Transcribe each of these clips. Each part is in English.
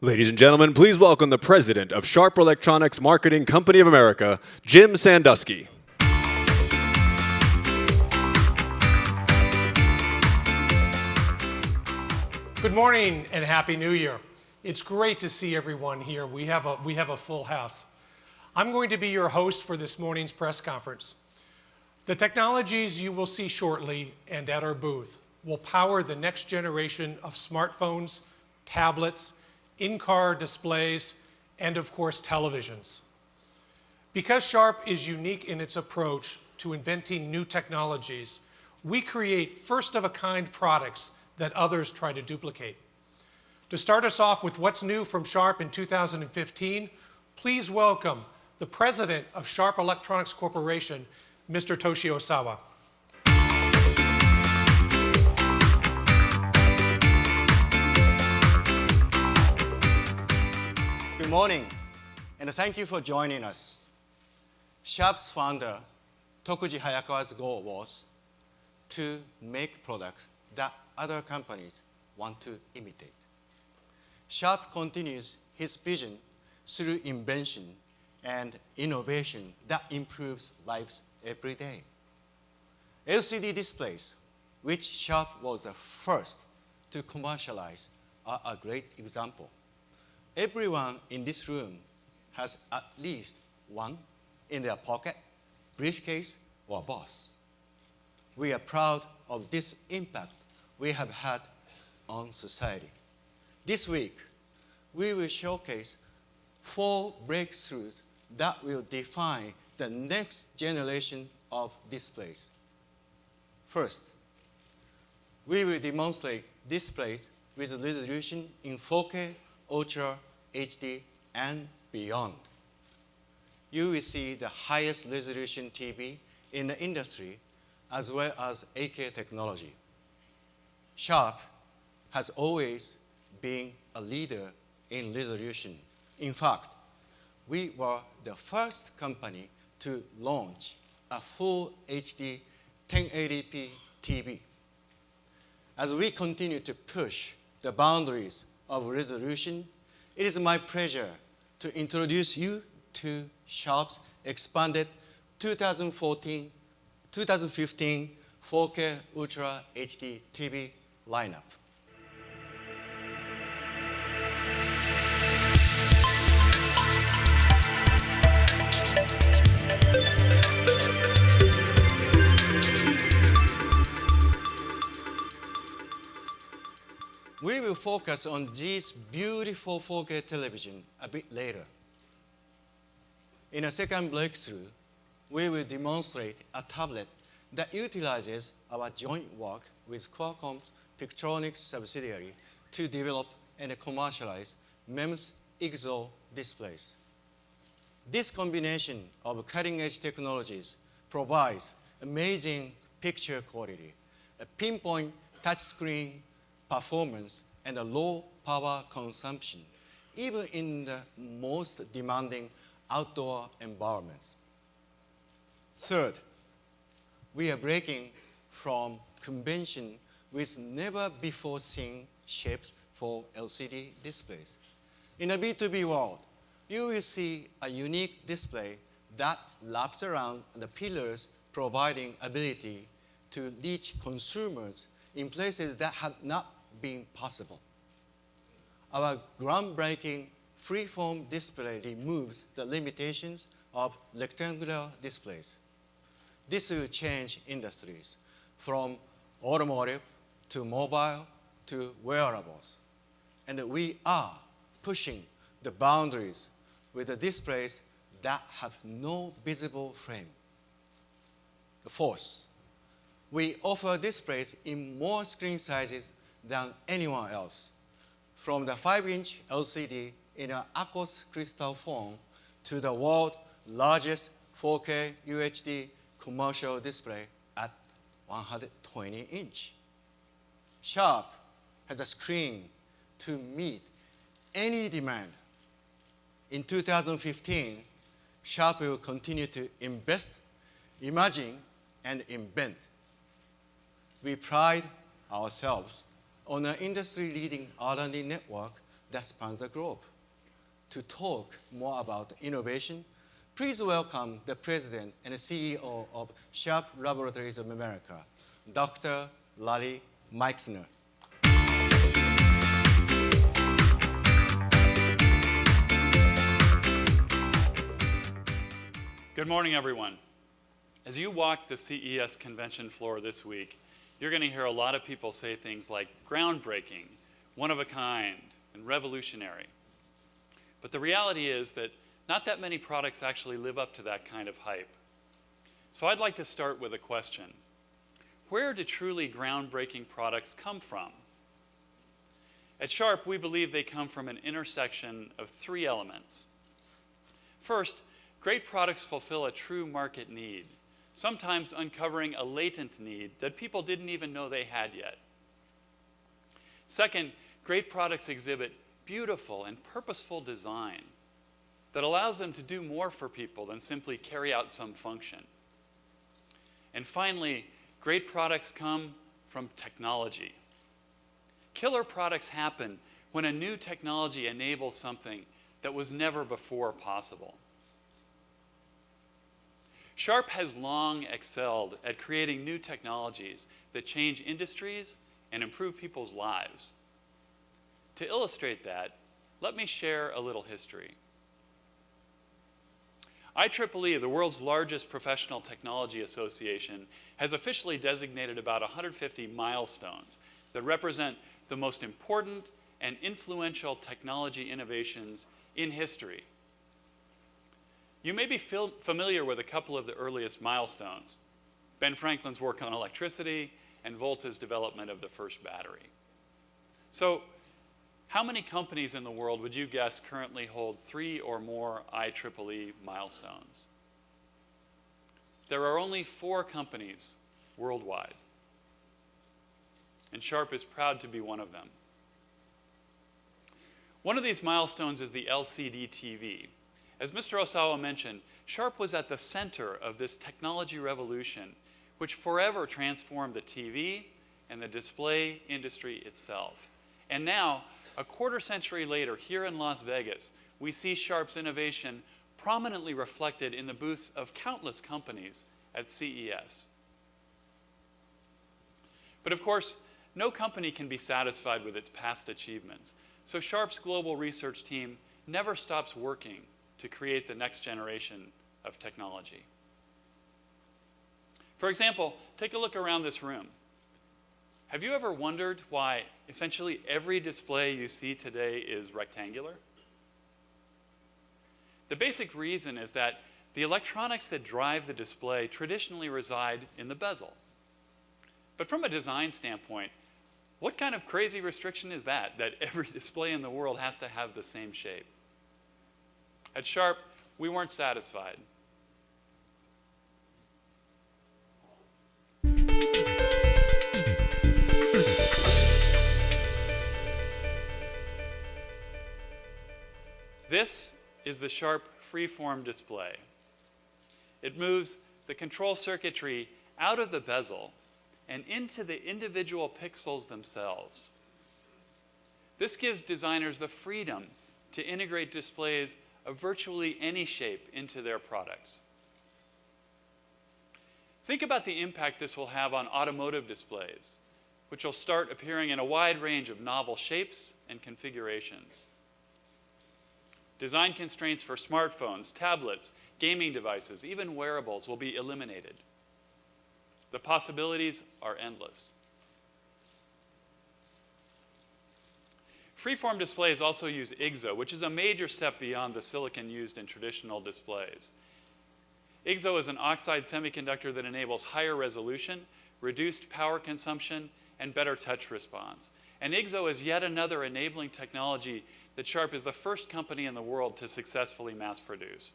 Ladies and gentlemen, please welcome the president of Sharp Electronics Marketing Company of America, Jim Sandusky. Good morning and Happy New Year. It's great to see everyone here. We have a full house. I'm going to be your host for this morning's press conference. The technologies you will see shortly and at our booth will power the next generation of smartphones, tablets, in-car displays, and of course televisions. Because Sharp is unique in its approach to inventing new technologies, we create first-of-a-kind products that others try to duplicate. To start us off with what's new from Sharp in 2015, please welcome the president of Sharp Electronics Corporation, Mr. Toshio Sawa. Good morning, and thank you for joining us. Sharp's founder, Tokuji Hayakawa's goal was to make products that other companies want to imitate. Sharp continues his vision through invention and innovation that improves lives every day. LCD displays, which Sharp was the first to commercialize, are a great example. Everyone in this room has at least one in their pocket, briefcase, or box. We are proud of this impact we have had on society. This week, we will showcase 4 breakthroughs that will define the next generation of displays. First, we will demonstrate displays with resolution in 4K, Ultra, HD, and beyond. You will see the highest resolution TV in the industry, as well as 8K technology. Sharp has always been a leader in resolution. In fact, we were the first company to launch a full HD 1080p TV. As we continue to push the boundaries of resolution, it is my pleasure to introduce you to Sharp's expanded 2015 4K Ultra HD TV lineup. We will focus on this beautiful 4K television a bit later. In a second breakthrough, we will demonstrate a tablet that utilizes our joint work with Qualcomm's Pictronics subsidiary to develop and commercialize MEMS IGZO displays. This combination of cutting-edge technologies provides amazing picture quality, a pinpoint touchscreen performance, and a low power consumption, even in the most demanding outdoor environments. Third, we are breaking from convention with never-before-seen shapes for LCD displays. In a B2B world, you will see a unique display that wraps around the pillars, providing ability to reach consumers in places that had not been possible. Our groundbreaking freeform display removes the limitations of rectangular displays. This will change industries from automotive to mobile to wearables. And we are pushing the boundaries with the displays that have no visible frame. Fourth, we offer displays in more screen sizes than anyone else, from the 5-inch LCD in an aqueous crystal form to the world's largest 4K UHD commercial display at 120-inch. Sharp has a screen to meet any demand. In 2015, Sharp will continue to invest, imagine, and invent. We pride ourselves on an industry-leading R&D network that spans the globe. To talk more about innovation, please welcome the President and CEO of Sharp Laboratories of America, Dr. Larry Meixner. Good morning, everyone. As you walk the CES convention floor this week, you're going to hear a lot of people say things like groundbreaking, one of a kind, and revolutionary. But the reality is that not that many products actually live up to that kind of hype. So I'd like to start with a question. Where do truly groundbreaking products come from? At Sharp, we believe they come from an intersection of three elements. First, great products fulfill a true market need, sometimes uncovering a latent need that people didn't even know they had yet. Second, great products exhibit beautiful and purposeful design that allows them to do more for people than simply carry out some function. And finally, great products come from technology. Killer products happen when a new technology enables something that was never before possible. Sharp has long excelled at creating new technologies that change industries and improve people's lives. To illustrate that, let me share a little history. IEEE, the world's largest professional technology association, has officially designated about 150 milestones that represent the most important and influential technology innovations in history. You may be familiar with a couple of the earliest milestones: Ben Franklin's work on electricity and Volta's development of the first battery. So, how many companies in the world would you guess currently hold 3 or more IEEE milestones? There are only 4 companies worldwide, and Sharp is proud to be one of them. One of these milestones is the LCD TV. As Mr. Osawa mentioned, Sharp was at the center of this technology revolution, which forever transformed the TV and the display industry itself. And now, a quarter century later, here in Las Vegas, we see Sharp's innovation prominently reflected in the booths of countless companies at CES. But of course, no company can be satisfied with its past achievements. So Sharp's global research team never stops working to create the next generation of technology. For example, take a look around this room. Have you ever wondered why essentially every display you see today is rectangular? The basic reason is that the electronics that drive the display traditionally reside in the bezel. But from a design standpoint, what kind of crazy restriction is that every display in the world has to have the same shape? At Sharp, we weren't satisfied. This is the Sharp freeform display. It moves the control circuitry out of the bezel and into the individual pixels themselves. This gives designers the freedom to integrate displays of virtually any shape into their products. Think about the impact this will have on automotive displays, which will start appearing in a wide range of novel shapes and configurations. Design constraints for smartphones, tablets, gaming devices, even wearables will be eliminated. The possibilities are endless. Freeform displays also use IGZO, which is a major step beyond the silicon used in traditional displays. IGZO is an oxide semiconductor that enables higher resolution, reduced power consumption, and better touch response. And IGZO is yet another enabling technology that Sharp is the first company in the world to successfully mass produce.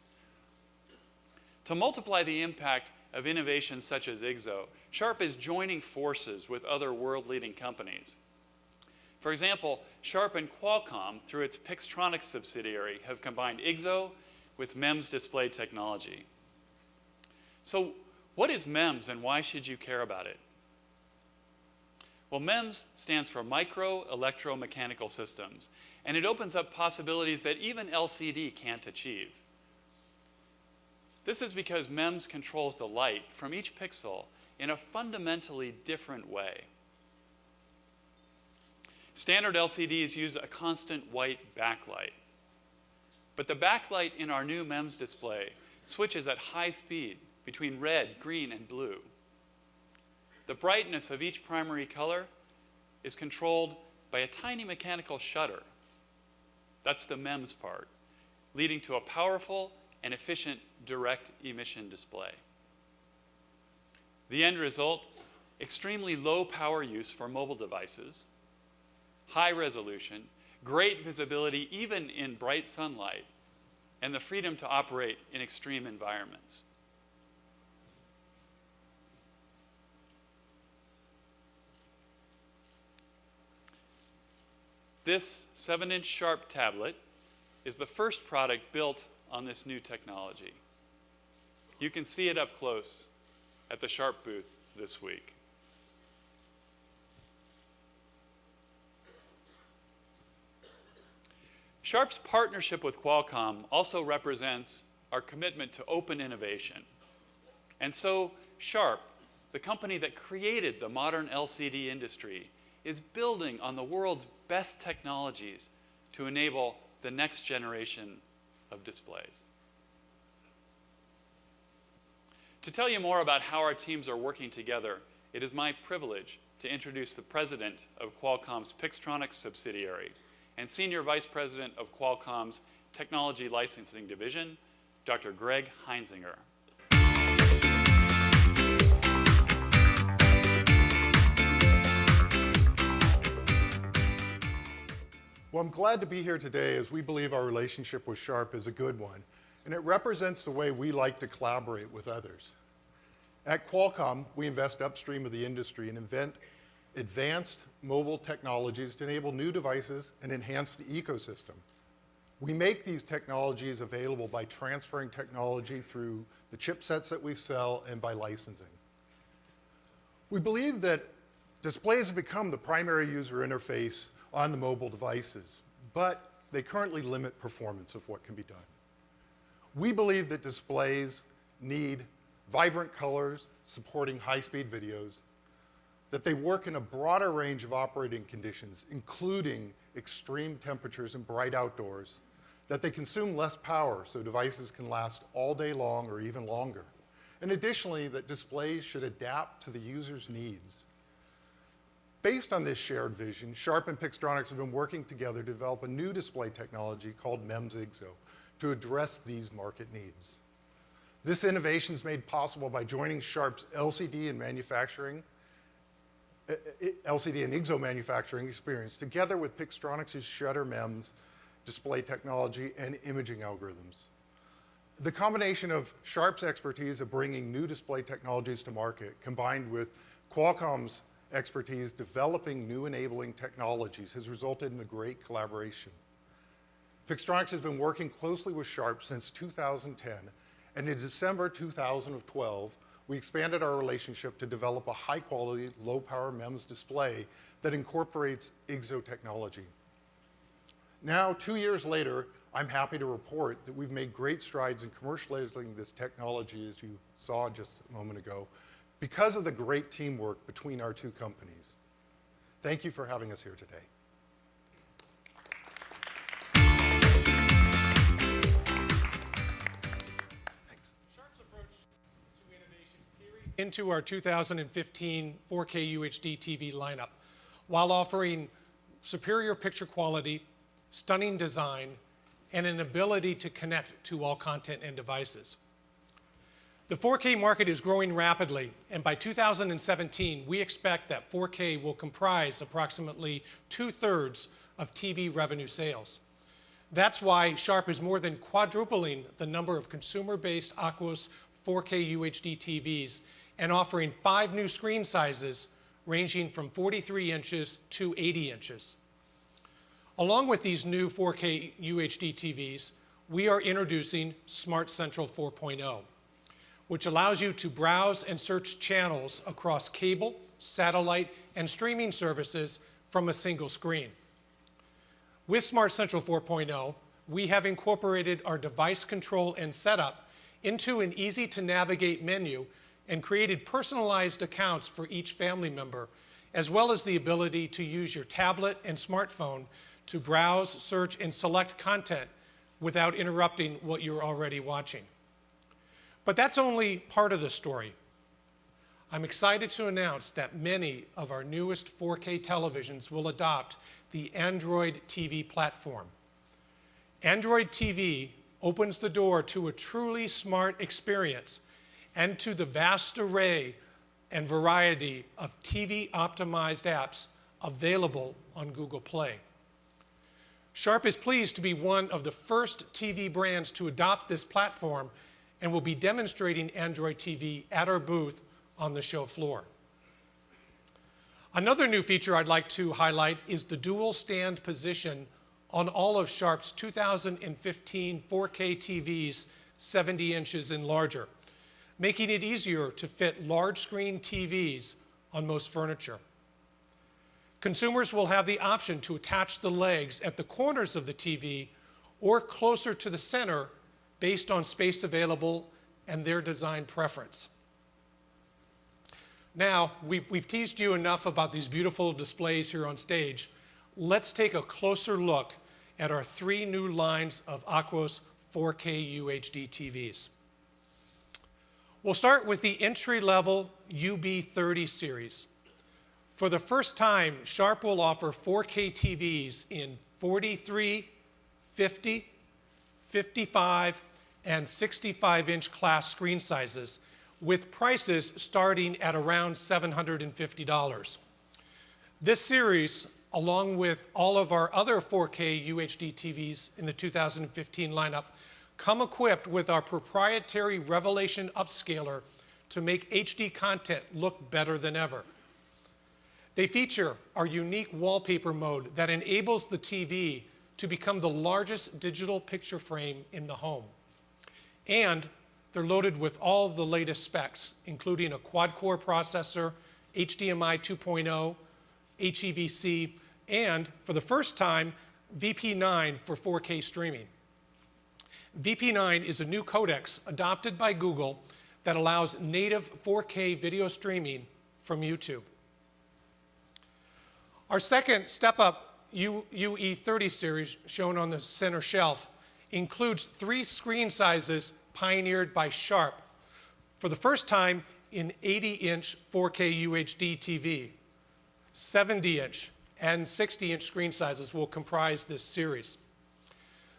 To multiply the impact of innovations such as IGZO, Sharp is joining forces with other world-leading companies. For example, Sharp and Qualcomm, through its Pixtronics subsidiary, have combined IGZO with MEMS display technology. So what is MEMS and why should you care about it? Well, MEMS stands for Micro Electromechanical Systems, and it opens up possibilities that even LCD can't achieve. This is because MEMS controls the light from each pixel in a fundamentally different way. Standard LCDs use a constant white backlight. But the backlight in our new MEMS display switches at high speed between red, green, and blue. The brightness of each primary color is controlled by a tiny mechanical shutter. That's the MEMS part, leading to a powerful and efficient direct emission display. The end result, extremely low power use for mobile devices, high resolution, great visibility even in bright sunlight, and the freedom to operate in extreme environments. This 7-inch Sharp tablet is the first product built on this new technology. You can see it up close at the Sharp booth this week. Sharp's partnership with Qualcomm also represents our commitment to open innovation. And so Sharp, the company that created the modern LCD industry, is building on the world's best technologies to enable the next generation of displays. To tell you more about how our teams are working together, it is my privilege to introduce the president of Qualcomm's Pixtronics subsidiary and Senior Vice President of Qualcomm's Technology Licensing Division, Dr. Greg Heinzinger. Well, I'm glad to be here today as we believe our relationship with Sharp is a good one, and it represents the way we like to collaborate with others. At Qualcomm, we invest upstream of the industry and invent advanced mobile technologies to enable new devices and enhance the ecosystem. We make these technologies available by transferring technology through the chipsets that we sell and by licensing. We believe that displays have become the primary user interface on the mobile devices, but they currently limit performance of what can be done. We believe that displays need vibrant colors supporting high-speed videos, that they work in a broader range of operating conditions, including extreme temperatures and bright outdoors, that they consume less power so devices can last all day long or even longer. And additionally, that displays should adapt to the user's needs. Based on this shared vision, Sharp and Pixtronics have been working together to develop a new display technology called MEMS IGZO to address these market needs. This innovation is made possible by joining Sharp's LCD and IGZO manufacturing experience together with Pixtronics' shutter MEMS display technology and imaging algorithms. The combination of Sharp's expertise of bringing new display technologies to market combined with Qualcomm's expertise developing new enabling technologies has resulted in a great collaboration. Pixtronics has been working closely with Sharp since 2010, and in December 2012, we expanded our relationship to develop a high-quality, low-power MEMS display that incorporates IGZO technology. Now, 2 years later, I'm happy to report that we've made great strides in commercializing this technology, as you saw just a moment ago, because of the great teamwork between our two companies. Thank you for having us here today. Thanks. Sharp's approach to innovation carries into our 2015 4K UHD TV lineup while offering superior picture quality, stunning design, and an ability to connect to all content and devices. The 4K market is growing rapidly, and by 2017, we expect that 4K will comprise approximately 2/3 of TV revenue sales. That's why Sharp is more than quadrupling the number of consumer-based Aquos 4K UHD TVs and offering 5 new screen sizes ranging from 43 inches to 80 inches. Along with these new 4K UHD TVs, we are introducing Smart Central 4.0. which allows you to browse and search channels across cable, satellite, and streaming services from a single screen. With Smart Central 4.0, we have incorporated our device control and setup into an easy-to-navigate menu and created personalized accounts for each family member, as well as the ability to use your tablet and smartphone to browse, search, and select content without interrupting what you're already watching. But that's only part of the story. I'm excited to announce that many of our newest 4K televisions will adopt the Android TV platform. Android TV opens the door to a truly smart experience and to the vast array and variety of TV-optimized apps available on Google Play. Sharp is pleased to be one of the first TV brands to adopt this platform and will be demonstrating Android TV at our booth on the show floor. Another new feature I'd like to highlight is the dual stand position on all of Sharp's 2015 4K TVs 70 inches and larger, making it easier to fit large screen TVs on most furniture. Consumers will have the option to attach the legs at the corners of the TV or closer to the center based on space available and their design preference. Now, we've teased you enough about these beautiful displays here on stage. Let's take a closer look at our 3 new lines of Aquos 4K UHD TVs. We'll start with the entry-level UB30 series. For the first time, Sharp will offer 4K TVs in 43, 50, 55, and 65-inch class screen sizes, with prices starting at around $750. This series, along with all of our other 4K UHD TVs in the 2015 lineup, come equipped with our proprietary Revelation upscaler to make HD content look better than ever. They feature our unique wallpaper mode that enables the TV to become the largest digital picture frame in the home. And they're loaded with all the latest specs, including a quad-core processor, HDMI 2.0, HEVC, and for the first time, VP9 for 4K streaming. VP9 is a new codec adopted by Google that allows native 4K video streaming from YouTube. Our second step-up UE30 series, shown on the center shelf, includes 3 screen sizes pioneered by Sharp. For the first time in 80-inch 4K UHD TV, 70-inch and 60-inch screen sizes will comprise this series.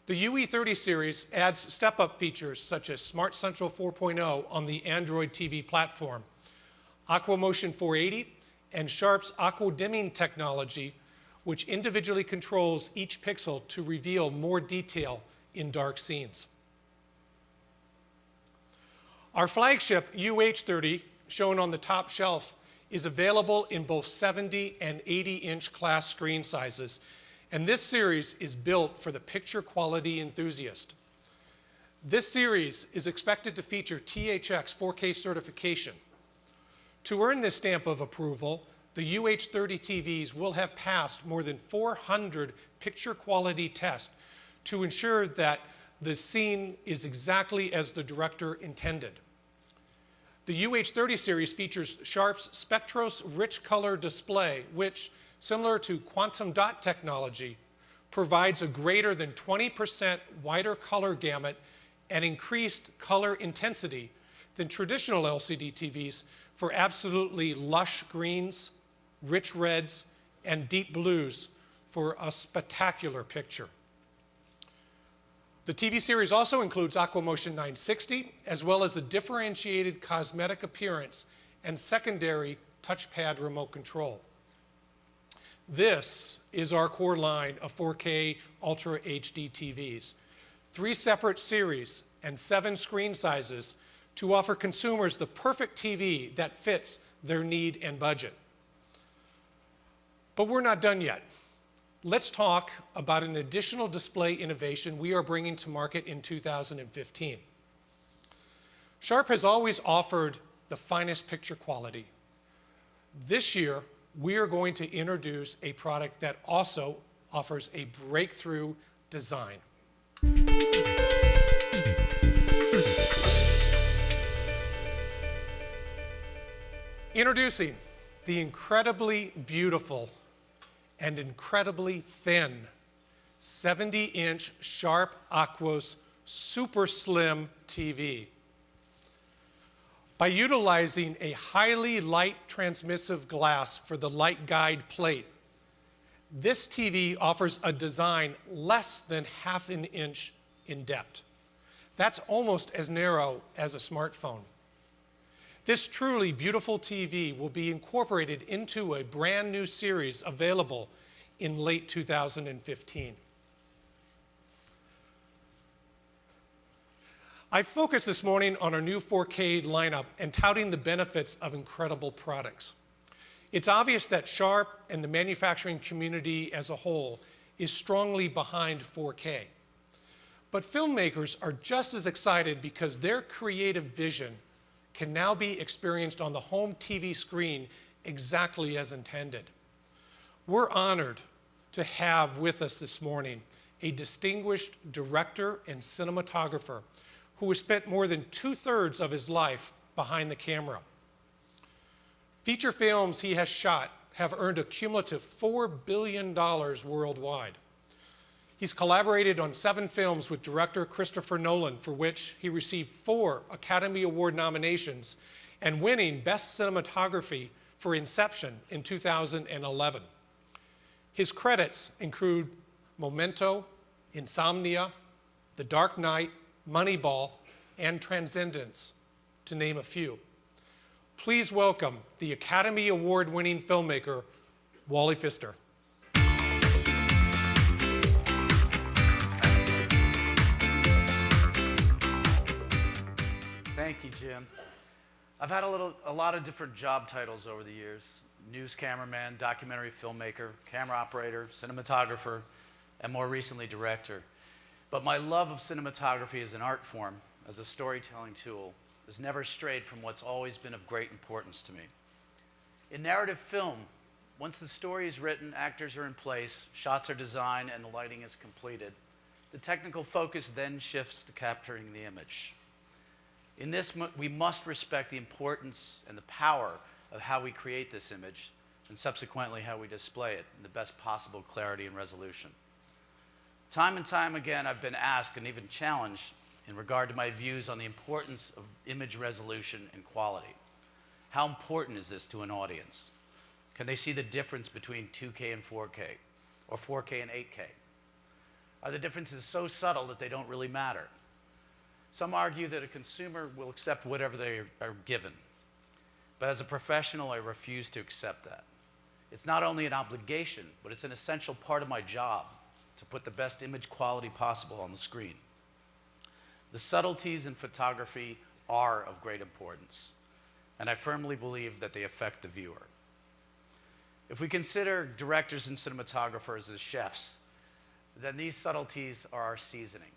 The UE30 series adds step-up features such as Smart Central 4.0 on the Android TV platform, AquaMotion 480, and Sharp's Aqua Dimming technology, which individually controls each pixel to reveal more detail in dark scenes. Our flagship UH30, shown on the top shelf, is available in both 70 and 80-inch class screen sizes, and this series is built for the picture quality enthusiast. This series is expected to feature THX 4K certification. To earn this stamp of approval, the UH30 TVs will have passed more than 400 picture quality tests to ensure that the scene is exactly as the director intended. The UH30 series features Sharp's Spectros rich color display, which, similar to quantum dot technology, provides a greater than 20% wider color gamut and increased color intensity than traditional LCD TVs for absolutely lush greens, rich reds, and deep blues for a spectacular picture. The TV series also includes AquaMotion 960, as well as a differentiated cosmetic appearance and secondary touchpad remote control. This is our core line of 4K Ultra HD TVs, 3 separate series and 7 screen sizes to offer consumers the perfect TV that fits their need and budget. But we're not done yet. Let's talk about an additional display innovation we are bringing to market in 2015. Sharp has always offered the finest picture quality. This year, we are going to introduce a product that also offers a breakthrough design. Introducing the incredibly beautiful and incredibly thin 70-inch Sharp Aquos Super Slim TV. By utilizing a highly light transmissive glass for the light guide plate, this TV offers a design less than half an inch in depth. That's almost as narrow as a smartphone. This truly beautiful TV will be incorporated into a brand new series available in late 2015. I focused this morning on our new 4K lineup and touting the benefits of incredible products. It's obvious that Sharp and the manufacturing community as a whole is strongly behind 4K. But filmmakers are just as excited because their creative vision can now be experienced on the home TV screen exactly as intended. We're honored to have with us this morning a distinguished director and cinematographer who has spent more than 2/3 of his life behind the camera. Feature films he has shot have earned a cumulative $4 billion worldwide. He's collaborated on 7 films with director Christopher Nolan, for which he received 4 Academy Award nominations and winning Best Cinematography for Inception in 2011. His credits include Memento, Insomnia, The Dark Knight, Moneyball, and Transcendence, to name a few. Please welcome the Academy Award-winning filmmaker, Wally Pfister. Thank you, Jim. I've had a lot of different job titles over the years: news cameraman, documentary filmmaker, camera operator, cinematographer, and more recently, director. But my love of cinematography as an art form, as a storytelling tool, has never strayed from what's always been of great importance to me. In narrative film, once the story is written, actors are in place, shots are designed, and the lighting is completed, the technical focus then shifts to capturing the image. In this, we must respect the importance and the power of how we create this image, and subsequently how we display it in the best possible clarity and resolution. Time and time again, I've been asked and even challenged in regard to my views on the importance of image resolution and quality. How important is this to an audience? Can they see the difference between 2K and 4K, or 4K and 8K? Are the differences so subtle that they don't really matter? Some argue that a consumer will accept whatever they are given. But as a professional, I refuse to accept that. It's not only an obligation, but it's an essential part of my job to put the best image quality possible on the screen. The subtleties in photography are of great importance, and I firmly believe that they affect the viewer. If we consider directors and cinematographers as chefs, then these subtleties are our seasoning.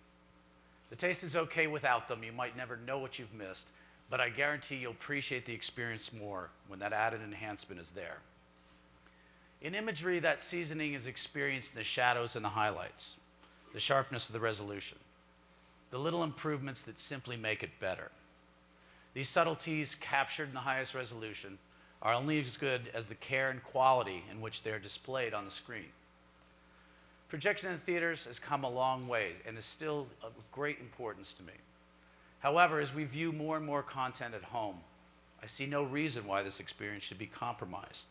The taste is okay without them. You might never know what you've missed, but I guarantee you'll appreciate the experience more when that added enhancement is there. In imagery, that seasoning is experienced in the shadows and the highlights, the sharpness of the resolution, the little improvements that simply make it better. These subtleties captured in the highest resolution are only as good as the care and quality in which they're displayed on the screen. Projection in theaters has come a long way and is still of great importance to me. However, as we view more and more content at home, I see no reason why this experience should be compromised.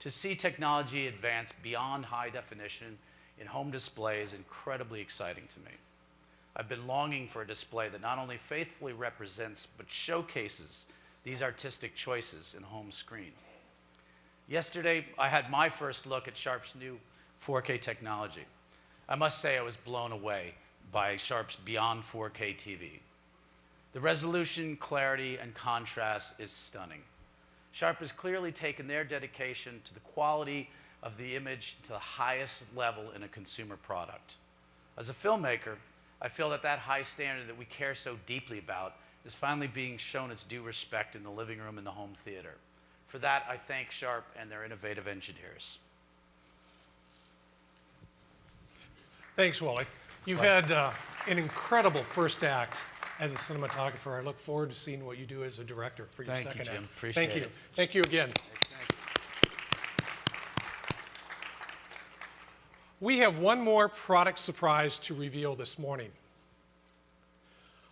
To see technology advance beyond high definition in home display is incredibly exciting to me. I've been longing for a display that not only faithfully represents, but showcases these artistic choices in home screen. Yesterday, I had my first look at Sharp's new 4K technology. I must say I was blown away by Sharp's Beyond 4K TV. The resolution, clarity, and contrast is stunning. Sharp has clearly taken their dedication to the quality of the image to the highest level in a consumer product. As a filmmaker, I feel that that high standard that we care so deeply about is finally being shown its due respect in the living room and the home theater. For that, I thank Sharp and their innovative engineers. Thanks, Wally. You've had an incredible first act as a cinematographer. I look forward to seeing what you do as a director for your Thank you, second Jim. act. Appreciate Thank you. it. Thank you again. Thanks. We have one more product surprise to reveal this morning.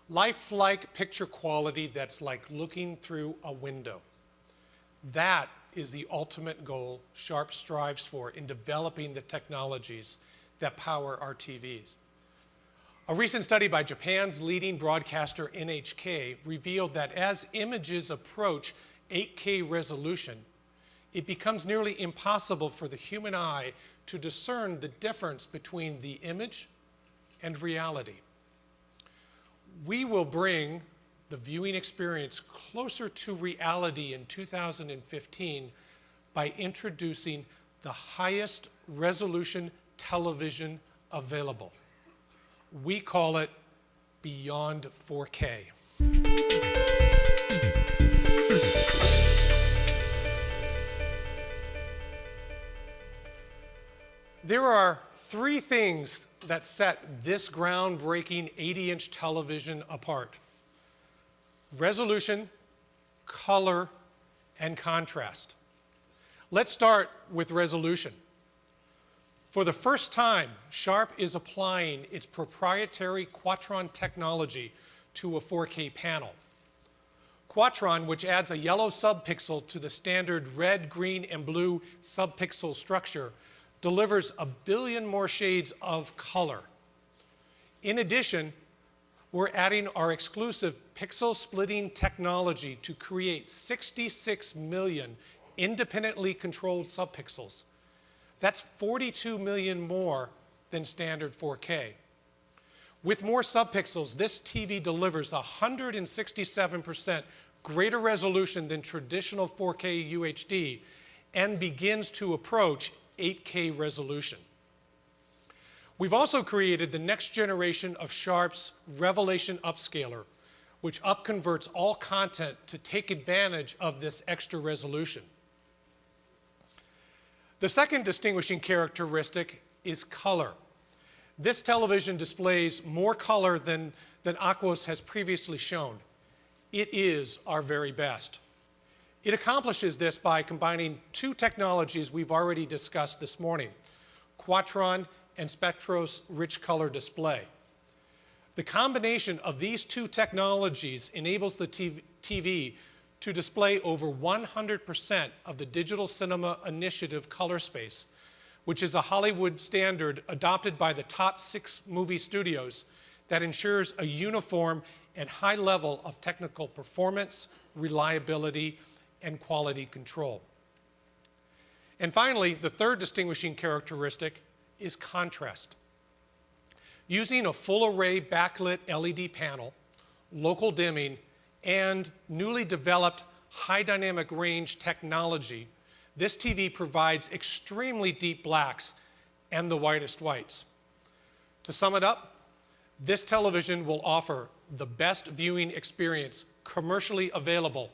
Lifelike picture quality that's like looking through a window. That is the ultimate goal Sharp strives for in developing the technologies that power our TVs. A recent study by Japan's leading broadcaster NHK revealed that as images approach 8K resolution, it becomes nearly impossible for the human eye to discern the difference between the image and reality. We will bring the viewing experience closer to reality in 2015 by introducing the highest resolution television available. We call it Beyond 4K. There are three things that set this groundbreaking 80-inch television apart: resolution, color, and contrast. Let's start with resolution. For the first time, Sharp is applying its proprietary Quatron technology to a 4K panel. Quatron, which adds a yellow subpixel to the standard red, green, and blue subpixel structure, delivers 1 billion more shades of color. In addition, we're adding our exclusive pixel splitting technology to create 66 million independently controlled subpixels. That's 42 million more than standard 4K. With more subpixels, this TV delivers 167% greater resolution than traditional 4K UHD and begins to approach 8K resolution. We've also created the next generation of Sharp's Revelation Upscaler, which upconverts all content to take advantage of this extra resolution. The second distinguishing characteristic is color. This television displays more color than Aquos has previously shown. It is our very best. It accomplishes this by combining two technologies we've already discussed this morning: Quatron and Spectros Rich Color Display. The combination of these two technologies enables the TV to display over 100% of the Digital Cinema Initiative color space, which is a Hollywood standard adopted by the top 6 movie studios that ensures a uniform and high level of technical performance, reliability, and quality control. And finally, the third distinguishing characteristic is contrast. Using a full array backlit LED panel, local dimming, and newly developed high dynamic range technology, this TV provides extremely deep blacks and the whitest whites. To sum it up, this television will offer the best viewing experience commercially available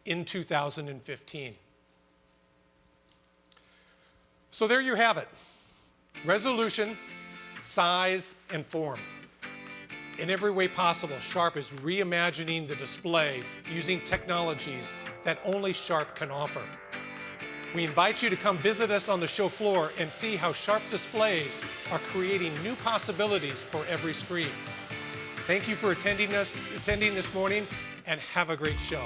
in 2015. So there you have it: resolution, size, and form. In every way possible, Sharp is reimagining the display using technologies that only Sharp can offer. We invite you to come visit us on the show floor and see how Sharp displays are creating new possibilities for every screen. Thank you for attending this morning, and have a great show.